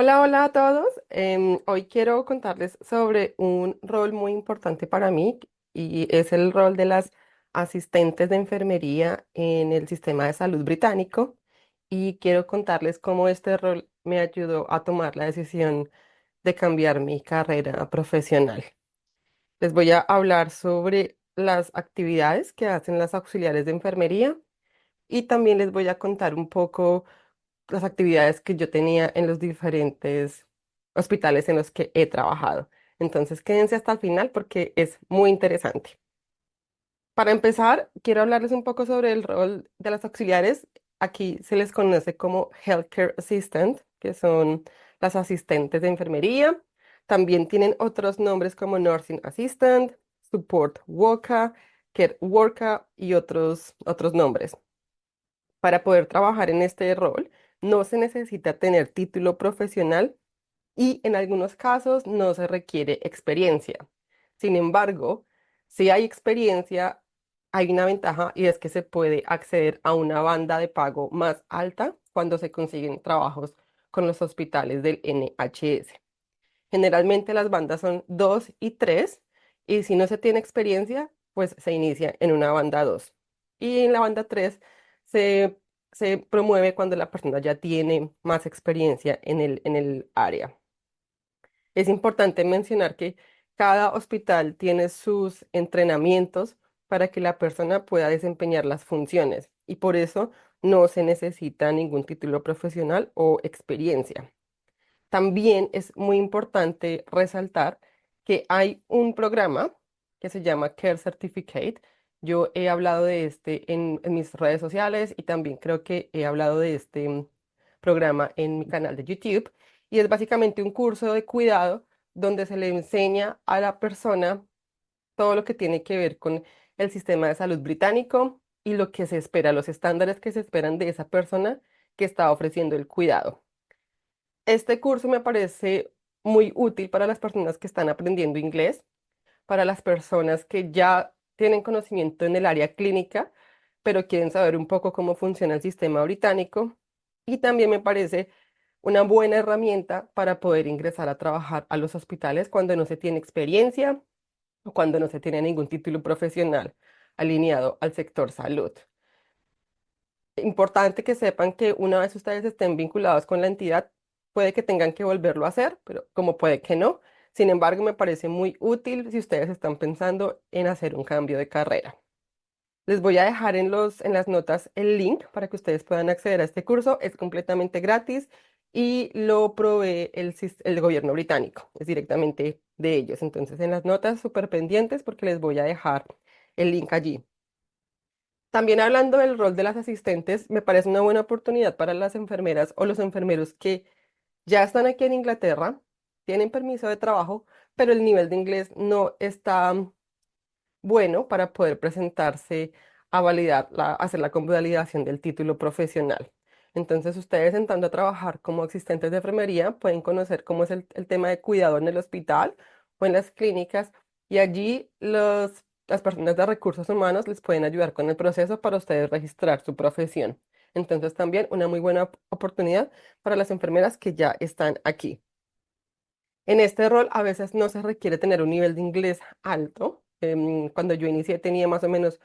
Hola, hola a todos. Hoy quiero contarles sobre un rol muy importante para mí y es el rol de las asistentes de enfermería en el sistema de salud británico. Y quiero contarles cómo este rol me ayudó a tomar la decisión de cambiar mi carrera profesional. Les voy a hablar sobre las actividades que hacen las auxiliares de enfermería y también les voy a contar un poco las actividades que yo tenía en los diferentes hospitales en los que he trabajado. Entonces, quédense hasta el final porque es muy interesante. Para empezar, quiero hablarles un poco sobre el rol de las auxiliares. Aquí se les conoce como Healthcare Assistant, que son las asistentes de enfermería. También tienen otros nombres como Nursing Assistant, Support Worker, Care Worker y otros nombres. Para poder trabajar en este rol, no se necesita tener título profesional y en algunos casos no se requiere experiencia. Sin embargo, si hay experiencia, hay una ventaja y es que se puede acceder a una banda de pago más alta cuando se consiguen trabajos con los hospitales del NHS. Generalmente las bandas son 2 y 3 y si no se tiene experiencia, pues se inicia en una banda 2. Y en la banda 3 se, se promueve cuando la persona ya tiene más experiencia en el área. Es importante mencionar que cada hospital tiene sus entrenamientos para que la persona pueda desempeñar las funciones y por eso no se necesita ningún título profesional o experiencia. También es muy importante resaltar que hay un programa que se llama Care Certificate. Yo he hablado de este en mis redes sociales y también creo que he hablado de este programa en mi canal de YouTube. Y es básicamente un curso de cuidado donde se le enseña a la persona todo lo que tiene que ver con el sistema de salud británico y lo que se espera, los estándares que se esperan de esa persona que está ofreciendo el cuidado. Este curso me parece muy útil para las personas que están aprendiendo inglés, para las personas que ya tienen conocimiento en el área clínica, pero quieren saber un poco cómo funciona el sistema británico. Y también me parece una buena herramienta para poder ingresar a trabajar a los hospitales cuando no se tiene experiencia o cuando no se tiene ningún título profesional alineado al sector salud. Importante que sepan que una vez ustedes estén vinculados con la entidad, puede que tengan que volverlo a hacer, pero como puede que no. Sin embargo, me parece muy útil si ustedes están pensando en hacer un cambio de carrera. Les voy a dejar en las notas el link para que ustedes puedan acceder a este curso. Es completamente gratis y lo provee el gobierno británico. Es directamente de ellos. Entonces, en las notas súper pendientes porque les voy a dejar el link allí. También hablando del rol de las asistentes, me parece una buena oportunidad para las enfermeras o los enfermeros que ya están aquí en Inglaterra, tienen permiso de trabajo, pero el nivel de inglés no está bueno para poder presentarse a hacer la convalidación del título profesional. Entonces, ustedes entrando a trabajar como asistentes de enfermería pueden conocer cómo es el tema de cuidado en el hospital o en las clínicas y allí las personas de recursos humanos les pueden ayudar con el proceso para ustedes registrar su profesión. Entonces, también una muy buena oportunidad para las enfermeras que ya están aquí. En este rol a veces no se requiere tener un nivel de inglés alto. Cuando yo inicié tenía más o menos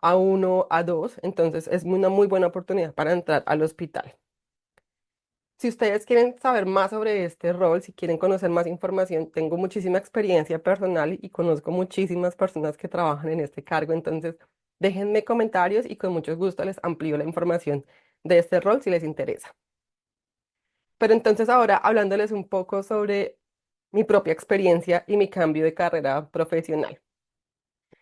A1, A2, entonces es una muy buena oportunidad para entrar al hospital. Si ustedes quieren saber más sobre este rol, si quieren conocer más información, tengo muchísima experiencia personal y conozco muchísimas personas que trabajan en este cargo, entonces déjenme comentarios y con mucho gusto les amplío la información de este rol si les interesa. Pero entonces ahora hablándoles un poco sobre mi propia experiencia y mi cambio de carrera profesional.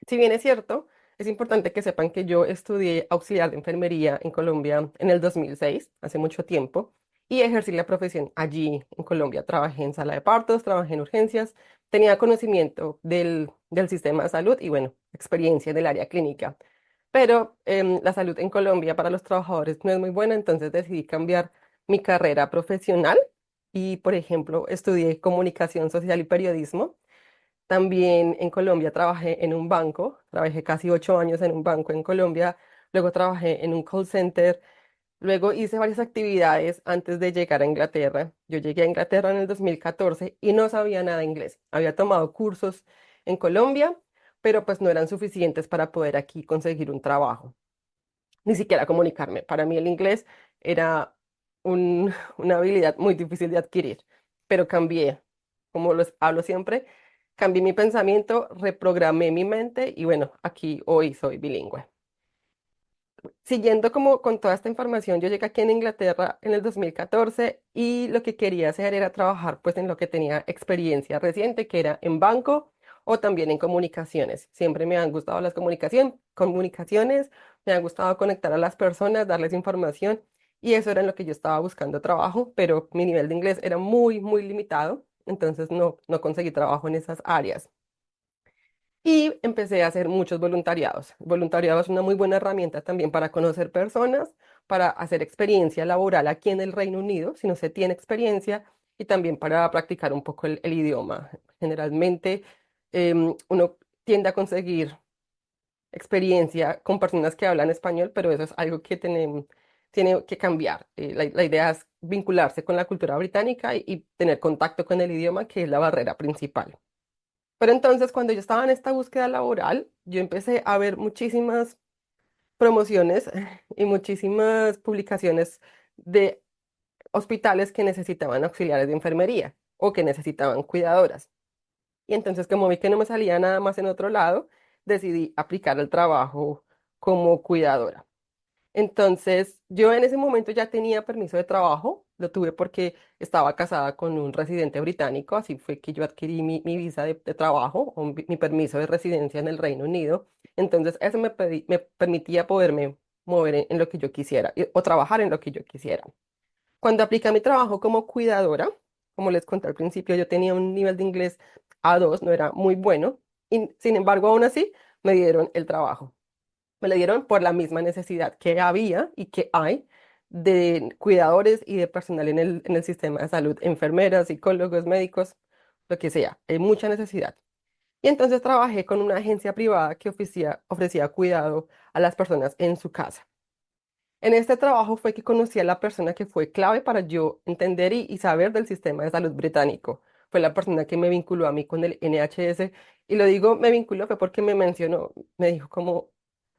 Si bien es cierto, es importante que sepan que yo estudié auxiliar de enfermería en Colombia en el 2006, hace mucho tiempo, y ejercí la profesión allí en Colombia. Trabajé en sala de partos, trabajé en urgencias, tenía conocimiento del sistema de salud y bueno, experiencia en el área clínica. Pero la salud en Colombia para los trabajadores no es muy buena, entonces decidí cambiar mi carrera profesional y, por ejemplo, estudié comunicación social y periodismo. También en Colombia trabajé en un banco, trabajé casi 8 años en un banco en Colombia, luego trabajé en un call center Luego hice varias actividades antes de llegar a Inglaterra. Yo llegué a Inglaterra en el 2014 y no sabía nada de inglés. Había tomado cursos en Colombia, pero pues no eran suficientes para poder aquí conseguir un trabajo, ni siquiera comunicarme. Para mí el inglés era una habilidad muy difícil de adquirir, pero cambié, como los hablo siempre, cambié mi pensamiento, reprogramé mi mente y bueno, aquí hoy soy bilingüe. Siguiendo como con toda esta información, yo llegué aquí en Inglaterra en el 2014 y lo que quería hacer era trabajar pues en lo que tenía experiencia reciente, que era en banco o también en comunicaciones. Siempre me han gustado las comunicaciones, me han gustado conectar a las personas, darles información y eso era en lo que yo estaba buscando trabajo, pero mi nivel de inglés era muy, muy limitado, entonces no conseguí trabajo en esas áreas. Y empecé a hacer muchos voluntariados. Voluntariado es una muy buena herramienta también para conocer personas, para hacer experiencia laboral aquí en el Reino Unido, si no se tiene experiencia, y también para practicar un poco el idioma. Generalmente uno tiende a conseguir experiencia con personas que hablan español, pero eso es algo que tiene que cambiar. La idea es vincularse con la cultura británica y tener contacto con el idioma, que es la barrera principal. Pero entonces, cuando yo estaba en esta búsqueda laboral, yo empecé a ver muchísimas promociones y muchísimas publicaciones de hospitales que necesitaban auxiliares de enfermería o que necesitaban cuidadoras. Y entonces, como vi que no me salía nada más en otro lado, decidí aplicar el trabajo como cuidadora. Entonces, yo en ese momento ya tenía permiso de trabajo, lo tuve porque estaba casada con un residente británico, así fue que yo adquirí mi visa de trabajo o mi permiso de residencia en el Reino Unido. Entonces, eso me permitía poderme mover en lo que yo quisiera o trabajar en lo que yo quisiera. Cuando apliqué a mi trabajo como cuidadora, como les conté al principio, yo tenía un nivel de inglés A2, no era muy bueno, y sin embargo, aún así, me dieron el trabajo. Me lo dieron por la misma necesidad que había y que hay de cuidadores y de personal en el sistema de salud, enfermeras, psicólogos, médicos, lo que sea. Hay mucha necesidad. Y entonces trabajé con una agencia privada que ofrecía cuidado a las personas en su casa. En este trabajo fue que conocí a la persona que fue clave para yo entender y saber del sistema de salud británico. Fue la persona que me vinculó a mí con el NHS. Y lo digo, me vinculó fue porque me mencionó, me dijo como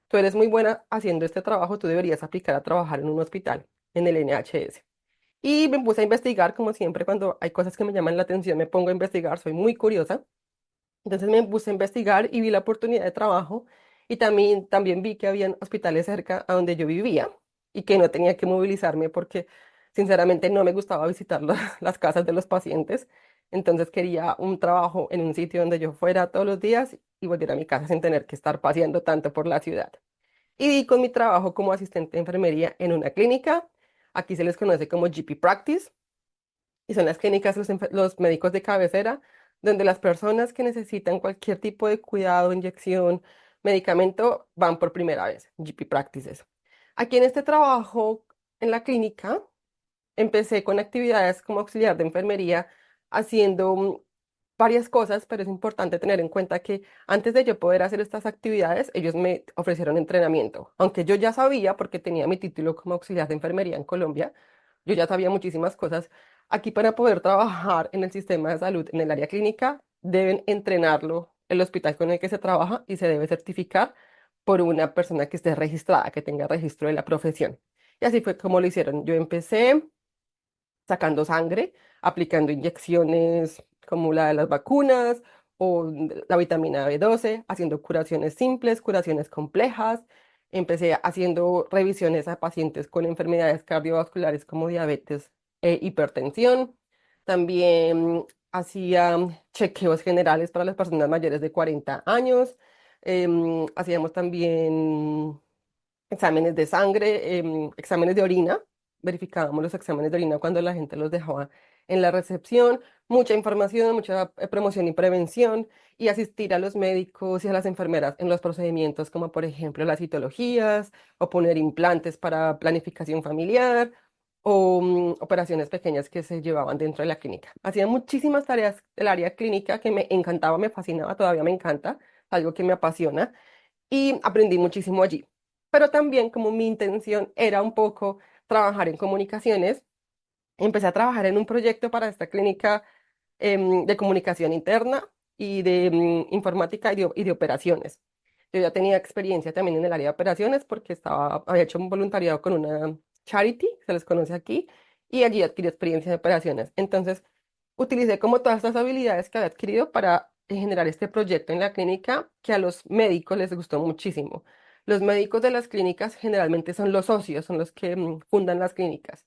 tú eres muy buena haciendo este trabajo, tú deberías aplicar a trabajar en un hospital, en el NHS. Y me puse a investigar, como siempre, cuando hay cosas que me llaman la atención, me pongo a investigar, soy muy curiosa. Entonces me puse a investigar y vi la oportunidad de trabajo y también vi que habían hospitales cerca a donde yo vivía y que no tenía que movilizarme porque sinceramente no me gustaba visitar las casas de los pacientes. Entonces quería un trabajo en un sitio donde yo fuera todos los días y volviera a mi casa sin tener que estar paseando tanto por la ciudad. Y di con mi trabajo como asistente de enfermería en una clínica. Aquí se les conoce como GP Practice y son las clínicas, los médicos de cabecera, donde las personas que necesitan cualquier tipo de cuidado, inyección, medicamento, van por primera vez, GP Practices. Aquí en este trabajo, en la clínica, empecé con actividades como auxiliar de enfermería, haciendo varias cosas, pero es importante tener en cuenta que antes de yo poder hacer estas actividades, ellos me ofrecieron entrenamiento. Aunque yo ya sabía, porque tenía mi título como auxiliar de enfermería en Colombia, yo ya sabía muchísimas cosas. Aquí para poder trabajar en el sistema de salud, en el área clínica, deben entrenarlo el hospital con el que se trabaja y se debe certificar por una persona que esté registrada, que tenga registro de la profesión. Y así fue como lo hicieron. Yo empecé sacando sangre, aplicando inyecciones como la de las vacunas o la vitamina B12, haciendo curaciones simples, curaciones complejas. Empecé haciendo revisiones a pacientes con enfermedades cardiovasculares como diabetes e hipertensión. También hacía chequeos generales para las personas mayores de 40 años. Hacíamos también exámenes de sangre, exámenes de orina. Verificábamos los exámenes de orina cuando la gente los dejaba en la recepción. Mucha información, mucha promoción y prevención y asistir a los médicos y a las enfermeras en los procedimientos como por ejemplo las citologías o poner implantes para planificación familiar o operaciones pequeñas que se llevaban dentro de la clínica. Hacía muchísimas tareas del área clínica que me encantaba, me fascinaba, todavía me encanta, algo que me apasiona y aprendí muchísimo allí. Pero también como mi intención era un poco trabajar en comunicaciones. Empecé a trabajar en un proyecto para esta clínica de comunicación interna y de informática y de operaciones. Yo ya tenía experiencia también en el área de operaciones porque había hecho un voluntariado con una charity, se les conoce aquí, y allí adquirí experiencia de operaciones. Entonces, utilicé como todas estas habilidades que había adquirido para generar este proyecto en la clínica que a los médicos les gustó muchísimo. Los médicos de las clínicas generalmente son los socios, son los que fundan las clínicas.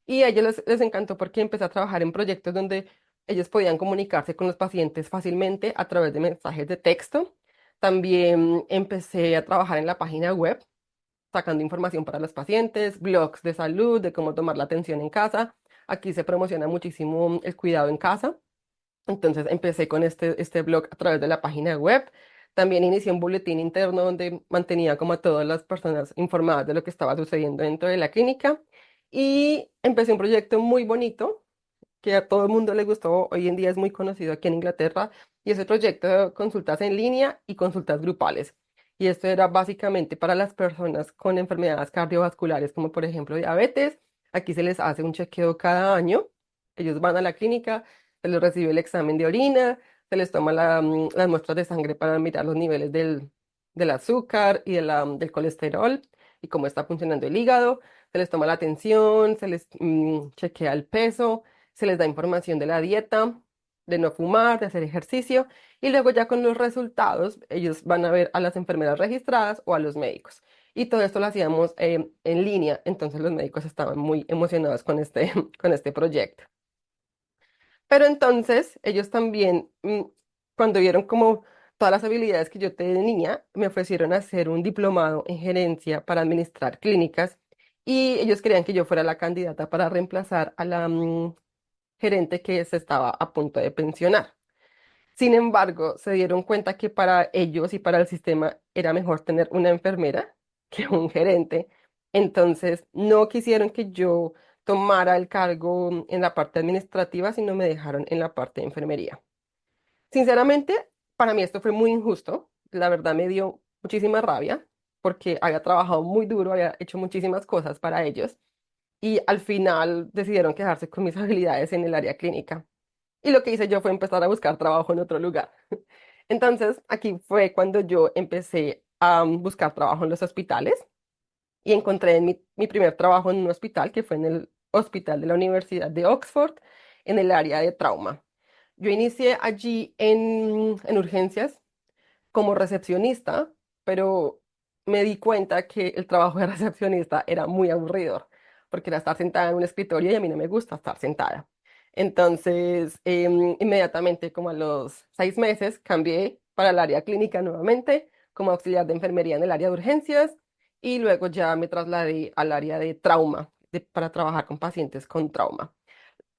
Y a ellos les encantó porque empecé a trabajar en proyectos donde ellos podían comunicarse con los pacientes fácilmente a través de mensajes de texto. También empecé a trabajar en la página web, sacando información para los pacientes, blogs de salud, de cómo tomar la atención en casa. Aquí se promociona muchísimo el cuidado en casa. Entonces empecé con este blog a través de la página web. También inicié un boletín interno donde mantenía como a todas las personas informadas de lo que estaba sucediendo dentro de la clínica. Y empecé un proyecto muy bonito que a todo el mundo le gustó, hoy en día es muy conocido aquí en Inglaterra, y es el proyecto de consultas en línea y consultas grupales. Y esto era básicamente para las personas con enfermedades cardiovasculares, como por ejemplo diabetes. Aquí se les hace un chequeo cada año. Ellos van a la clínica, se les recibe el examen de orina, se les toma las muestras de sangre para mirar los niveles del azúcar y del colesterol y cómo está funcionando el hígado. Se les toma la atención, se les chequea el peso, se les da información de la dieta, de no fumar, de hacer ejercicio, y luego ya con los resultados, ellos van a ver a las enfermeras registradas o a los médicos. Y todo esto lo hacíamos en línea, entonces los médicos estaban muy emocionados con con este proyecto. Pero entonces ellos también, cuando vieron como todas las habilidades que yo tenía, me ofrecieron hacer un diplomado en gerencia para administrar clínicas y ellos querían que yo fuera la candidata para reemplazar a la gerente que se estaba a punto de pensionar. Sin embargo, se dieron cuenta que para ellos y para el sistema era mejor tener una enfermera que un gerente. Entonces, no quisieron que yo tomara el cargo en la parte administrativa, sino me dejaron en la parte de enfermería. Sinceramente, para mí esto fue muy injusto. La verdad me dio muchísima rabia porque había trabajado muy duro, había hecho muchísimas cosas para ellos y al final decidieron quedarse con mis habilidades en el área clínica. Y lo que hice yo fue empezar a buscar trabajo en otro lugar. Entonces, aquí fue cuando yo empecé a buscar trabajo en los hospitales y encontré mi primer trabajo en un hospital, que fue en el hospital de la Universidad de Oxford, en el área de trauma. Yo inicié allí en urgencias como recepcionista, pero me di cuenta que el trabajo de recepcionista era muy aburridor, porque era estar sentada en un escritorio y a mí no me gusta estar sentada. Entonces, inmediatamente, como a los 6 meses, cambié para el área clínica nuevamente, como auxiliar de enfermería en el área de urgencias, y luego ya me trasladé al área de trauma, para trabajar con pacientes con trauma.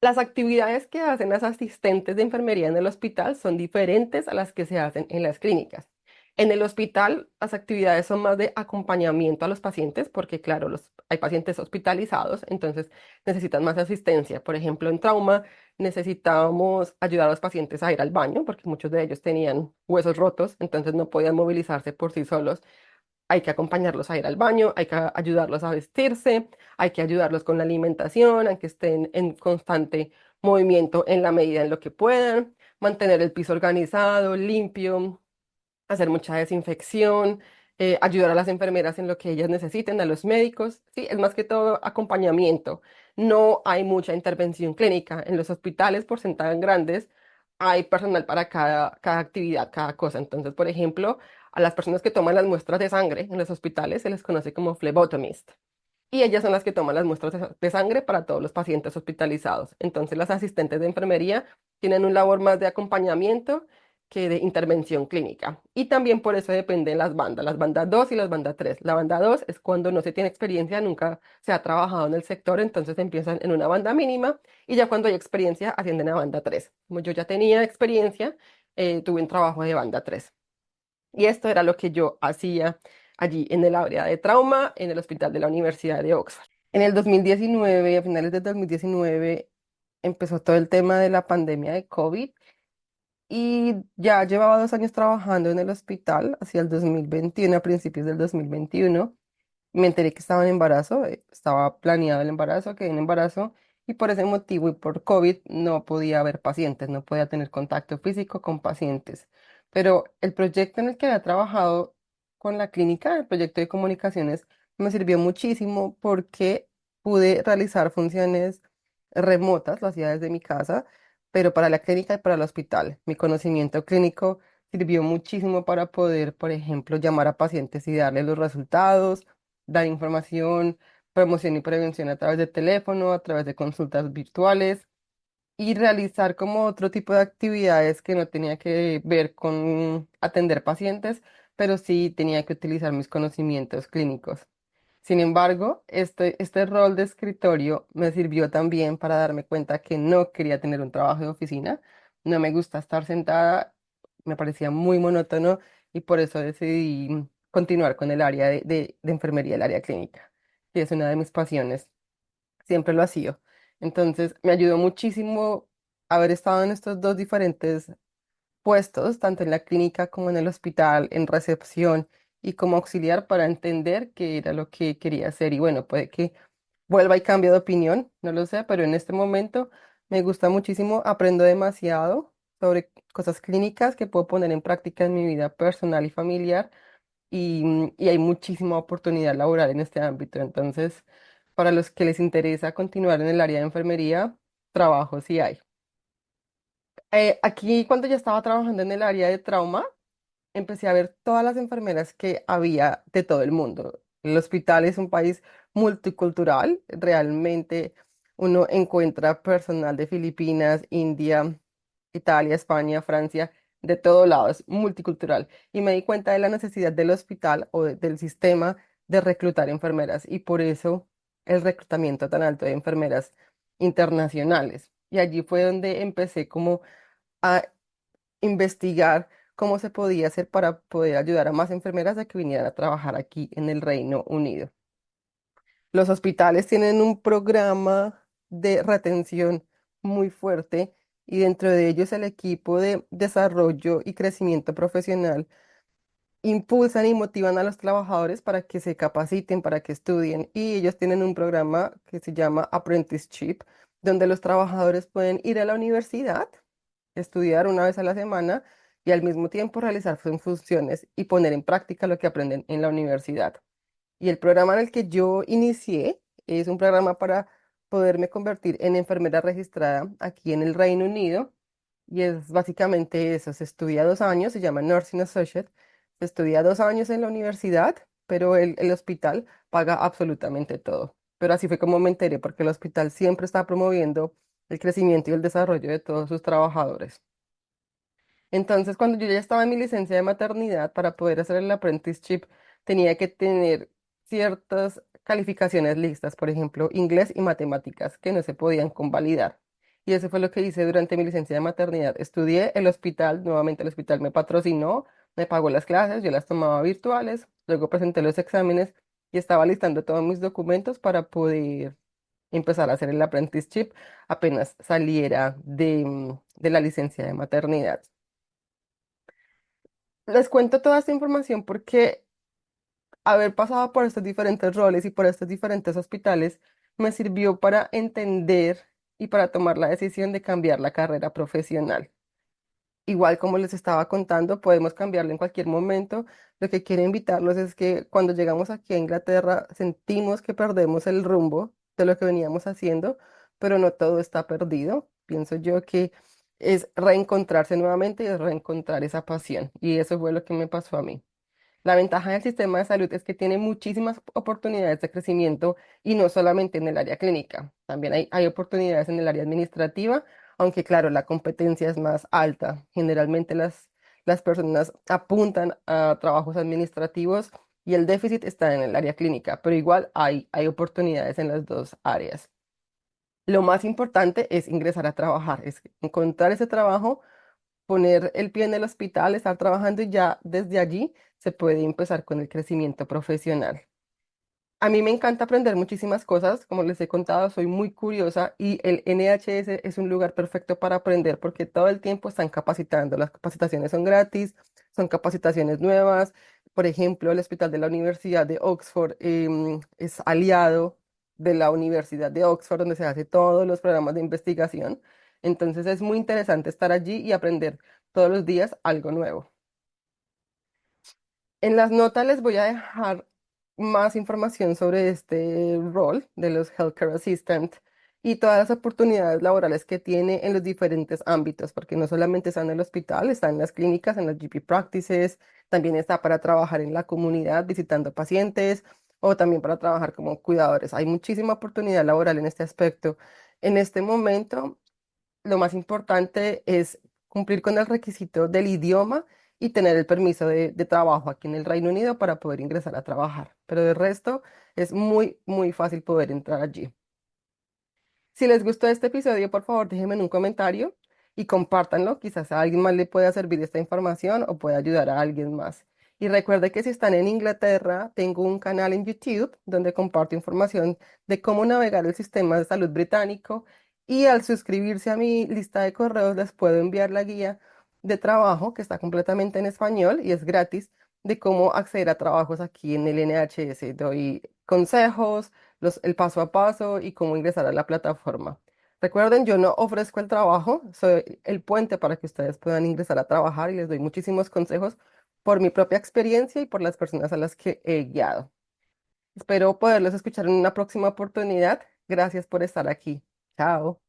Las actividades que hacen las asistentes de enfermería en el hospital son diferentes a las que se hacen en las clínicas. En el hospital, las actividades son más de acompañamiento a los pacientes, porque claro, hay pacientes hospitalizados, entonces necesitan más asistencia. Por ejemplo, en trauma necesitábamos ayudar a los pacientes a ir al baño, porque muchos de ellos tenían huesos rotos, entonces no podían movilizarse por sí solos. Hay que acompañarlos a ir al baño, hay que ayudarlos a vestirse, hay que ayudarlos con la alimentación, aunque estén en constante movimiento en la medida en lo que puedan, mantener el piso organizado, limpio, hacer mucha desinfección, ayudar a las enfermeras en lo que ellas necesiten, a los médicos. Sí, es más que todo acompañamiento. No hay mucha intervención clínica. En los hospitales, por ser tan grandes, hay personal para cada actividad, cada cosa. Entonces, por ejemplo, a las personas que toman las muestras de sangre en los hospitales se les conoce como phlebotomist. Y ellas son las que toman las muestras de sangre para todos los pacientes hospitalizados. Entonces, las asistentes de enfermería tienen un labor más de acompañamiento que de intervención clínica. Y también por eso dependen las bandas 2 y las bandas 3. La banda 2 es cuando no se tiene experiencia, nunca se ha trabajado en el sector, entonces empiezan en una banda mínima y ya cuando hay experiencia ascienden a banda 3. Como yo ya tenía experiencia, tuve un trabajo de banda 3. Y esto era lo que yo hacía allí en el área de trauma en el hospital de la Universidad de Oxford. En el 2019, a finales de 2019, empezó todo el tema de la pandemia de COVID y ya llevaba 2 años trabajando en el hospital, hacia el 2021, a principios del 2021. Me enteré que estaba en embarazo, estaba planeado el embarazo, quedé en embarazo y por ese motivo y por COVID no podía ver pacientes, no podía tener contacto físico con pacientes. Pero el proyecto en el que había trabajado con la clínica, el proyecto de comunicaciones, me sirvió muchísimo porque pude realizar funciones remotas, lo hacía desde mi casa, pero para la clínica y para el hospital. Mi conocimiento clínico sirvió muchísimo para poder, por ejemplo, llamar a pacientes y darles los resultados, dar información, promoción y prevención a través de teléfono, a través de consultas virtuales y realizar como otro tipo de actividades que no tenía que ver con atender pacientes, pero sí tenía que utilizar mis conocimientos clínicos. Sin embargo, este rol de escritorio me sirvió también para darme cuenta que no quería tener un trabajo de oficina, no me gusta estar sentada, me parecía muy monótono y por eso decidí continuar con el área de enfermería, el área clínica, que es una de mis pasiones, siempre lo ha sido. Entonces, me ayudó muchísimo haber estado en estos dos diferentes puestos, tanto en la clínica como en el hospital, en recepción y como auxiliar para entender qué era lo que quería hacer. Y bueno, puede que vuelva y cambie de opinión, no lo sé, pero en este momento me gusta muchísimo, aprendo demasiado sobre cosas clínicas que puedo poner en práctica en mi vida personal y familiar y hay muchísima oportunidad laboral en este ámbito. Entonces, para los que les interesa continuar en el área de enfermería, trabajo sí hay. Aquí, cuando ya estaba trabajando en el área de trauma, empecé a ver todas las enfermeras que había de todo el mundo. El hospital es un país multicultural, realmente uno encuentra personal de Filipinas, India, Italia, España, Francia, de todo lado, es multicultural. Y me di cuenta de la necesidad del hospital o del sistema de reclutar enfermeras y por eso el reclutamiento tan alto de enfermeras internacionales. Y allí fue donde empecé como a investigar cómo se podía hacer para poder ayudar a más enfermeras a que vinieran a trabajar aquí en el Reino Unido. Los hospitales tienen un programa de retención muy fuerte y dentro de ellos el equipo de desarrollo y crecimiento profesional impulsan y motivan a los trabajadores para que se capaciten, para que estudien y ellos tienen un programa que se llama Apprenticeship, donde los trabajadores pueden ir a la universidad, estudiar una vez a la semana y al mismo tiempo realizar sus funciones y poner en práctica lo que aprenden en la universidad. Y el programa en el que yo inicié es un programa para poderme convertir en enfermera registrada aquí en el Reino Unido. Y es básicamente eso, se estudia 2 años, se llama Nursing Associate, se estudia 2 años en la universidad, pero el hospital paga absolutamente todo. Pero así fue como me enteré, porque el hospital siempre está promoviendo el crecimiento y el desarrollo de todos sus trabajadores. Entonces, cuando yo ya estaba en mi licencia de maternidad, para poder hacer el apprenticeship, tenía que tener ciertas calificaciones listas, por ejemplo, inglés y matemáticas, que no se podían convalidar. Y eso fue lo que hice durante mi licencia de maternidad. Estudié el hospital, nuevamente el hospital me patrocinó, me pagó las clases, yo las tomaba virtuales, luego presenté los exámenes y estaba listando todos mis documentos para poder empezar a hacer el apprenticeship apenas saliera de la licencia de maternidad. Les cuento toda esta información porque haber pasado por estos diferentes roles y por estos diferentes hospitales me sirvió para entender y para tomar la decisión de cambiar la carrera profesional. Igual como les estaba contando, podemos cambiarlo en cualquier momento. Lo que quiero invitarlos es que cuando llegamos aquí a Inglaterra sentimos que perdemos el rumbo de lo que veníamos haciendo, pero no todo está perdido. Pienso yo que es reencontrarse nuevamente y es reencontrar esa pasión. Y eso fue lo que me pasó a mí. La ventaja del sistema de salud es que tiene muchísimas oportunidades de crecimiento y no solamente en el área clínica, también hay oportunidades en el área administrativa, aunque claro, la competencia es más alta. Generalmente las personas apuntan a trabajos administrativos y el déficit está en el área clínica, pero igual hay oportunidades en las dos áreas. Lo más importante es ingresar a trabajar, es encontrar ese trabajo, poner el pie en el hospital, estar trabajando y ya desde allí se puede empezar con el crecimiento profesional. A mí me encanta aprender muchísimas cosas, como les he contado, soy muy curiosa y el NHS es un lugar perfecto para aprender porque todo el tiempo están capacitando. Las capacitaciones son gratis, son capacitaciones nuevas, Por ejemplo, el Hospital de la Universidad de Oxford es aliado de la Universidad de Oxford, donde se hace todos los programas de investigación. Entonces es muy interesante estar allí y aprender todos los días algo nuevo. En las notas les voy a dejar más información sobre este rol de los Healthcare Assistant y todas las oportunidades laborales que tiene en los diferentes ámbitos, porque no solamente está en el hospital, está en las clínicas, en las GP practices, también está para trabajar en la comunidad visitando pacientes o también para trabajar como cuidadores. Hay muchísima oportunidad laboral en este aspecto. En este momento lo más importante es cumplir con el requisito del idioma y tener el permiso de trabajo aquí en el Reino Unido para poder ingresar a trabajar. Pero de resto es muy, muy fácil poder entrar allí. Si les gustó este episodio, por favor, déjenme en un comentario y compártanlo. Quizás a alguien más le pueda servir esta información o pueda ayudar a alguien más. Y recuerde que si están en Inglaterra, tengo un canal en YouTube donde comparto información de cómo navegar el sistema de salud británico y al suscribirse a mi lista de correos les puedo enviar la guía de trabajo que está completamente en español y es gratis de cómo acceder a trabajos aquí en el NHS. Doy consejos el paso a paso y cómo ingresar a la plataforma. Recuerden, yo no ofrezco el trabajo, soy el puente para que ustedes puedan ingresar a trabajar y les doy muchísimos consejos por mi propia experiencia y por las personas a las que he guiado. Espero poderlos escuchar en una próxima oportunidad. Gracias por estar aquí. Chao.